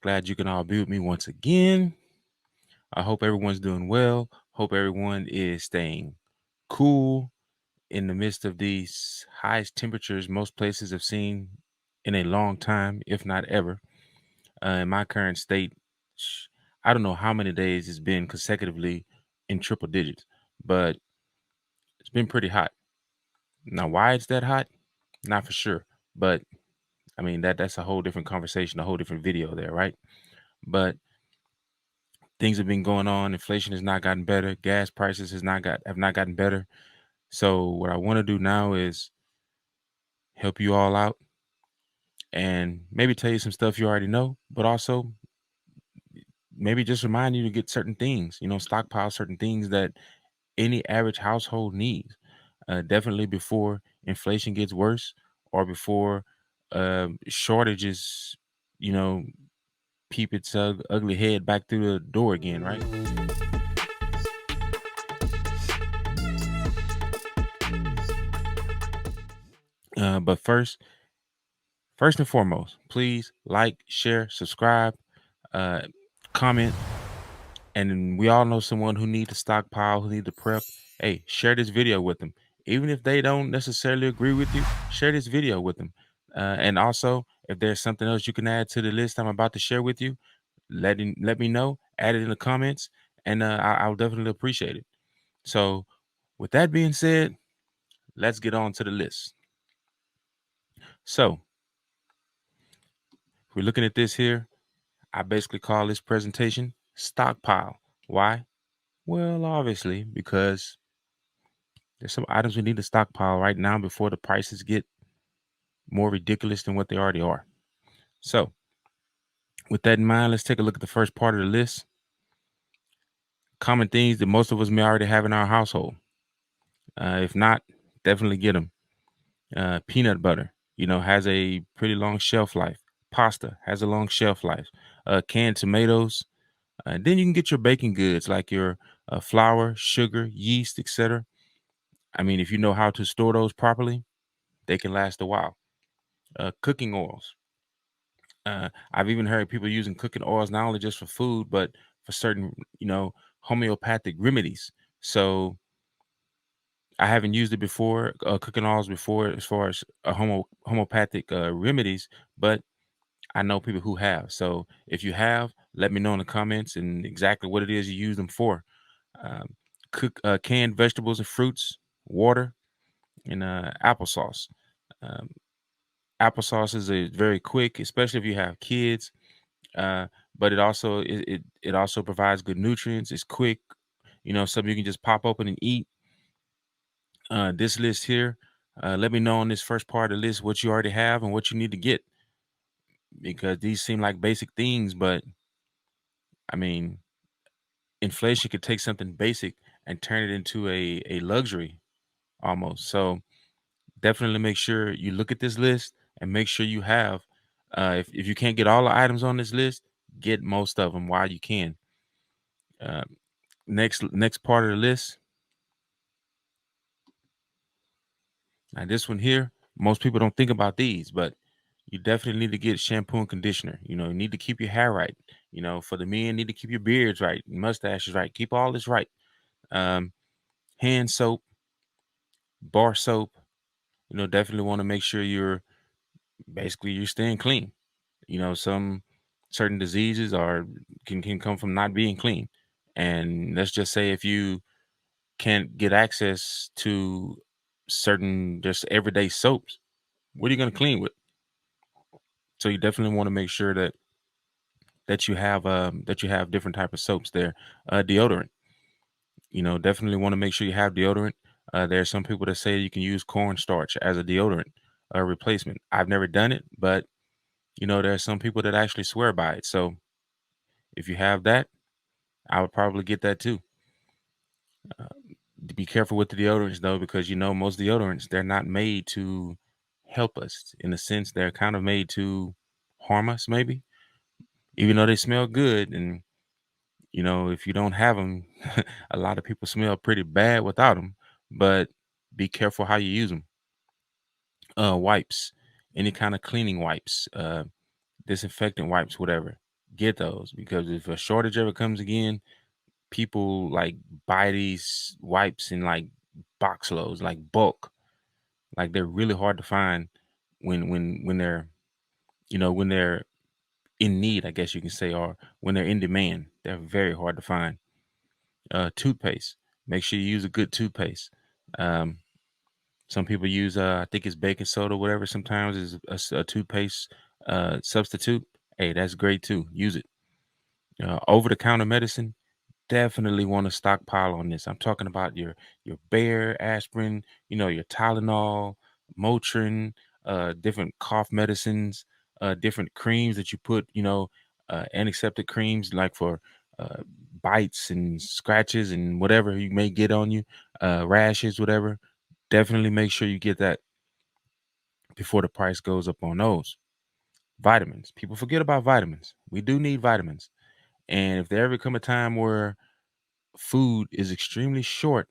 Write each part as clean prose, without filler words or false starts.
Glad you can all be with me once again. I hope everyone's doing well. Hope everyone is staying cool in the midst of these highest temperatures most places have seen in a long time, if not ever. In my current state, I don't know how many days it's been consecutively in triple digits, but it's been pretty hot. Now, why it's that hot? Not for sure, but I mean that's a whole different conversation, a whole different video there, right? But things have been going on. Inflation has not gotten better. Gas prices have not gotten better. So what I want to do now is help you all out and maybe tell you some stuff you already know, but also maybe just remind you to get certain things, stockpile certain things that any average household needs. Definitely before inflation gets worse or before shortages, you know, peep its ugly head back through the door again, right? But first and foremost, please like, share, subscribe, uh, comment, and we all know someone who needs to stockpile, who need to prep. Hey, share this video with them. Even if they don't necessarily agree with you, share this video with them. And also, if there's something else you can add to the list I'm about to share with you, let me know. Add it in the comments, and I'll definitely appreciate it. So, with that being said, let's get on to the list. So, if we're looking at this here, I basically call this presentation stockpile. Why? Well, obviously, because there's some items we need to stockpile right now before the prices get more ridiculous than what they already are. So, with that in mind, let's take a look at the first part of the list. Common things that most of us may already have in our household. If not, definitely get them. Peanut butter, has a pretty long shelf life. Pasta has a long shelf life. Canned tomatoes. Then you can get your baking goods like your flour, sugar, yeast, etc. I mean, if you know how to store those properly, they can last a while. Cooking oils. I've even heard people using cooking oils not only just for food, but for certain, homeopathic remedies. So I haven't used it before, cooking oils before, as far as homeopathic remedies, but I know people who have. So if you have, let me know in the comments and exactly what it is you use them for. Um, Cook canned vegetables and fruits, water, and applesauce. Um, Applesauce is a very quick, especially if you have kids. Uh, but it also provides good nutrients. It's quick, something you can just pop open and eat. This list here, let me know on this first part of the list what you already have and what you need to get, because these seem like basic things, but I mean, inflation could take something basic and turn it into a luxury almost. So definitely make sure you look at this list and make sure you have, if you can't get all the items on this list, get most of them while you can. Uh, next part of the list. Now this one here, most people don't think about these, but you definitely need to get shampoo and conditioner. You need to keep your hair right. For the men, need to keep your beards right, mustaches right. Keep all this right. Um, Hand soap, bar soap. Definitely want to make sure you're staying clean. Some certain diseases can come from not being clean. And let's just say if you can't get access to certain just everyday soaps, what are you going to clean with? So you definitely want to make sure that you have different type of soaps there. Deodorant, definitely want to make sure you have deodorant. There are some people that say you can use cornstarch as a deodorant replacement. I've never done it, but there are some people that actually swear by it. So if you have that, I would probably get that too. Uh, be careful with the deodorants though, because most deodorants, they're not made to help us. In a sense, they're kind of made to harm us, maybe, even though they smell good. And if you don't have them, a lot of people smell pretty bad without them. But be careful how you use them. Wipes, any kind of cleaning wipes, disinfectant wipes, whatever. get those, because if a shortage ever comes again, people like buy these wipes in like box loads, like bulk. Like they're really hard to find when they're when they're in need, I guess you can say, or when they're in demand. They're very hard to find. Toothpaste. Make sure you use a good toothpaste. Um, some people use I think it's baking soda, whatever. Sometimes is a toothpaste substitute. Hey, that's great too. Use it. Over the counter medicine, definitely want to stockpile on this. I'm talking about your Bayer aspirin, your Tylenol, Motrin, different cough medicines, different creams that you put, antiseptic creams like for uh, bites and scratches and whatever you may get on you, rashes, whatever. Definitely make sure you get that before the price goes up on those. Vitamins. People forget about vitamins. We do need vitamins. And if there ever come a time where food is extremely short,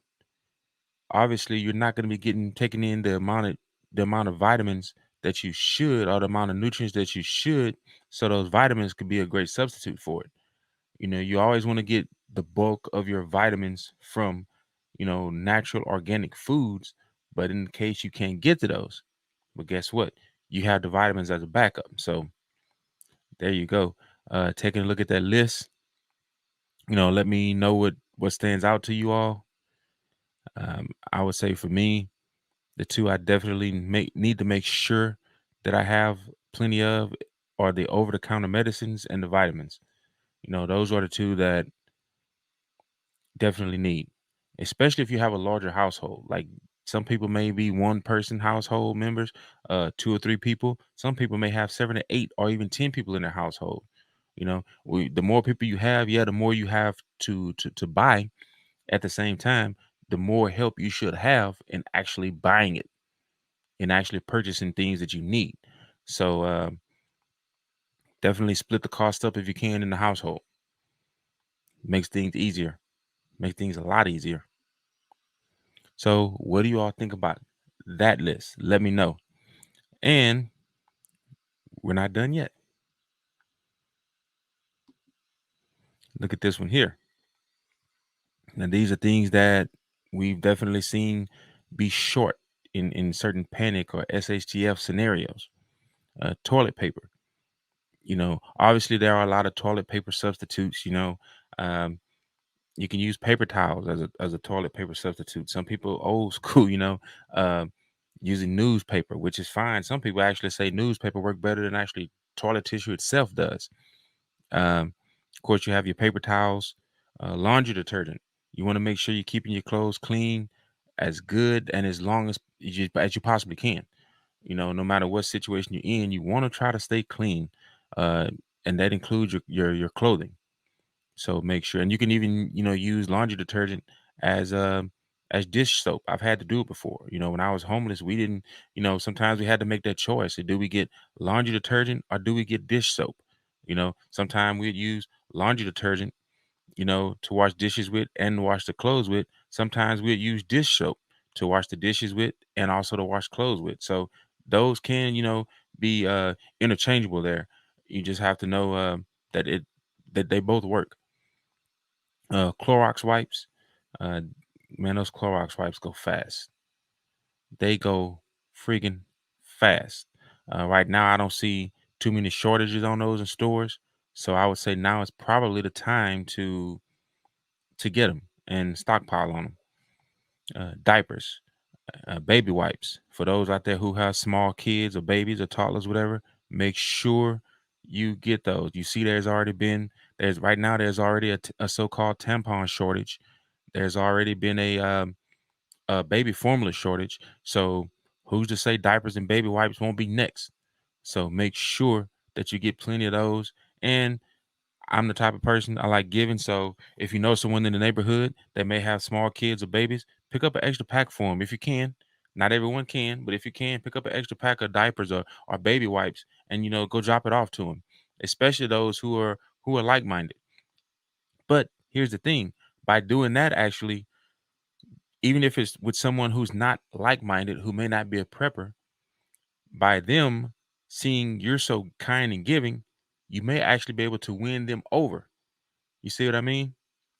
obviously you're not going to be getting taking in the amount of vitamins that you should, or the amount of nutrients that you should, so those vitamins could be a great substitute for it. You always want to get the bulk of your vitamins from natural organic foods, but in case you can't get to those, but guess what, you have the vitamins as a backup. So there you go. Taking a look at that list, let me know what stands out to you all. I would say for me, the two I definitely need to make sure that I have plenty of are the over-the-counter medicines and the vitamins. Those are the two that definitely need, especially if you have a larger household. Like some people may be one person household members, two or three people. Some people may have 7 to 8 or even 10 people in their household. The more people you have, yeah, the more you have to buy. At the same time, the more help you should have in actually buying it and actually purchasing things that you need. So definitely split the cost up if you can in the household. Makes things easier. Makes things a lot easier. So what do you all think about that list? Let me know. And we're not done yet. Look at this one here. Now these are things that we've definitely seen be short in certain panic or SHTF scenarios. Toilet paper. Obviously there are a lot of toilet paper substitutes. Um, you can use paper towels as a toilet paper substitute. Some people old school, uh, using newspaper, which is fine. Some people actually say newspaper work better than actually toilet tissue itself does. Of course, you have your paper towels, laundry detergent. You want to make sure you're keeping your clothes clean, as good and as long as you possibly can. No matter what situation you're in, you want to try to stay clean, uh, and that includes your clothing. So make sure, and you can even use laundry detergent as as dish soap. I've had to do it before. When I was homeless, we didn't. Sometimes we had to make that choice. Do we get laundry detergent or do we get dish soap? Sometimes we'd use laundry detergent, to wash dishes with and wash the clothes with. Sometimes we'd use dish soap to wash the dishes with and also to wash clothes with. So those can, be interchangeable there. You just have to know that it that they both work. Clorox wipes, uh, man, those Clorox wipes go fast. They go freaking fast. Right now, I don't see too many shortages on those in stores, so I would say now is probably the time to get them and stockpile on them. Diapers, baby wipes. For those out there who have small kids or babies or toddlers, whatever, make sure you get those. You see, there's right now there's already a so-called tampon shortage. There's already been a baby formula shortage. So who's to say diapers and baby wipes won't be next? So make sure that you get plenty of those. And I'm the type of person I like giving. So if you know someone in the neighborhood that may have small kids or babies, pick up an extra pack for them if you can. Not everyone can, but if you can, pick up an extra pack of diapers or baby wipes, and go drop it off to them, especially those who are like-minded. But here's the thing: by doing that, actually, even if it's with someone who's not like-minded, who may not be a prepper, by them seeing you're so kind and giving, you may actually be able to win them over. You see what I mean?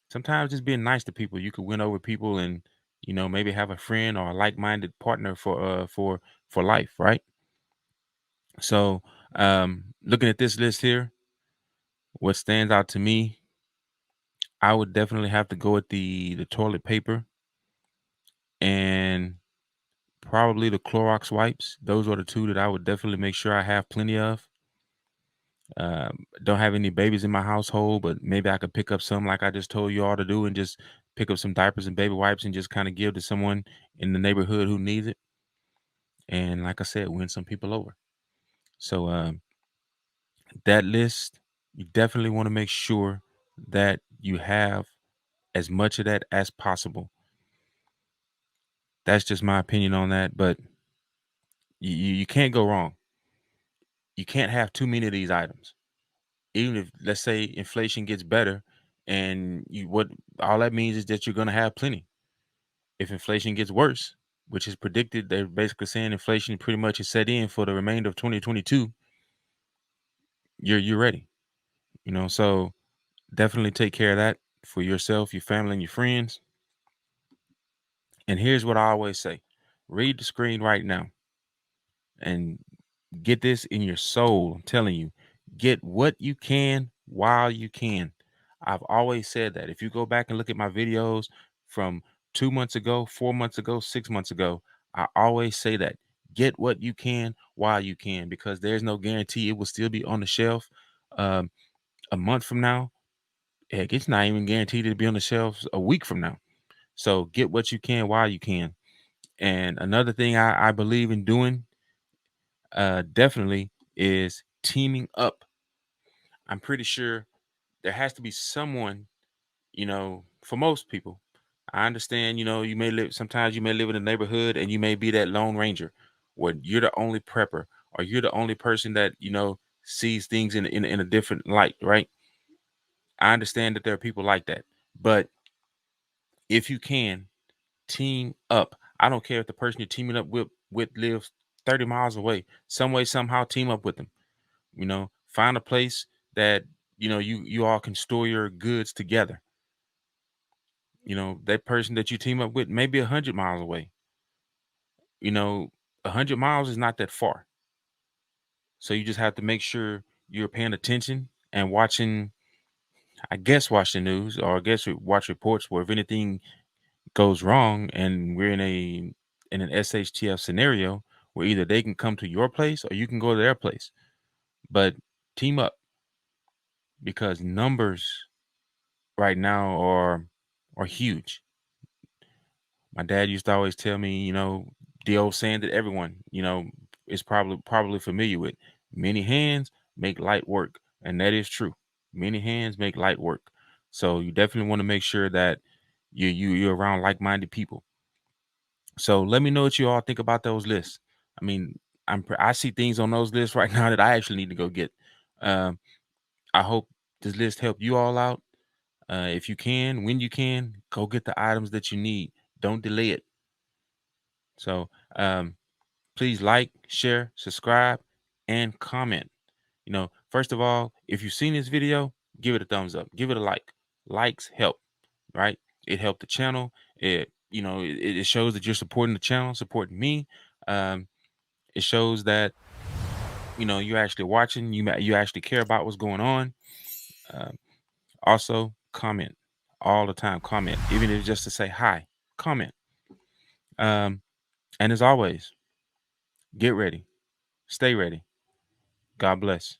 Sometimes just being nice to people, you could win over people and, maybe have a friend or a like-minded partner for life, right? So, looking at this list here, what stands out to me, I would definitely have to go with the toilet paper and probably the Clorox wipes. Those are the two that I would definitely make sure I have plenty of. Don't have any babies in my household, but maybe I could pick up some like I just told you all to do and just pick up some diapers and baby wipes and just kind of give to someone in the neighborhood who needs it. And like I said, win some people over. So that list, you definitely want to make sure that you have as much of that as possible. That's just my opinion on that, but you can't go wrong. You can't have too many of these items. Even if, let's say, inflation gets better, and what all that means is that you're going to have plenty. If inflation gets worse, which is predicted, they're basically saying inflation pretty much is set in for the remainder of 2022. You're ready. So definitely take care of that for yourself, your family, and your friends. And here's what I always say: read the screen right now and get this in your soul. I'm telling you, get what you can while you can. I've always said that. If you go back and look at my videos from 2 months ago, 4 months ago, 6 months ago, I always say that. Get what you can while you can, because there's no guarantee it will still be on the shelf um, a month from now. Heck, it's not even guaranteed to be on the shelves a week from now. So get what you can while you can. And another thing I believe in doing definitely is teaming up. I'm pretty sure there has to be someone, for most people. I understand, sometimes you may live in a neighborhood and you may be that lone ranger where you're the only prepper or you're the only person that, sees things in a different light, right? I understand that there are people like that. But if you can team up, I don't care if the person you're teaming up with lives 30 miles away, some way, somehow team up with them. Find a place that you all can store your goods together. That person that you team up with may be 100 miles away. 100 miles is not that far. So you just have to make sure you're paying attention and watching, I guess, watch the news, or I guess watch reports where if anything goes wrong and we're in an SHTF scenario where either they can come to your place or you can go to their place. But team up, because numbers right now are huge. My dad used to always tell me, the old saying that everyone, is probably familiar with: many hands make light work. And that is true. Many hands make light work. So you definitely want to make sure that you're around like-minded people. So let me know what you all think about those lists. I mean, I see things on those lists right now that I actually need to go get. Um, I hope this list helped you all out. If you can, when you can, go get the items that you need. Don't delay it. So please like, share, subscribe, and comment. First of all, if you've seen this video, give it a thumbs up. Give it a like. Likes help, right? It helped the channel. It shows that you're supporting the channel, supporting me. Um, it shows that you're actually watching. You actually care about what's going on. Um, Also, comment all the time. Comment, even if it's just to say hi. Comment. And as always, get ready. Stay ready. God bless.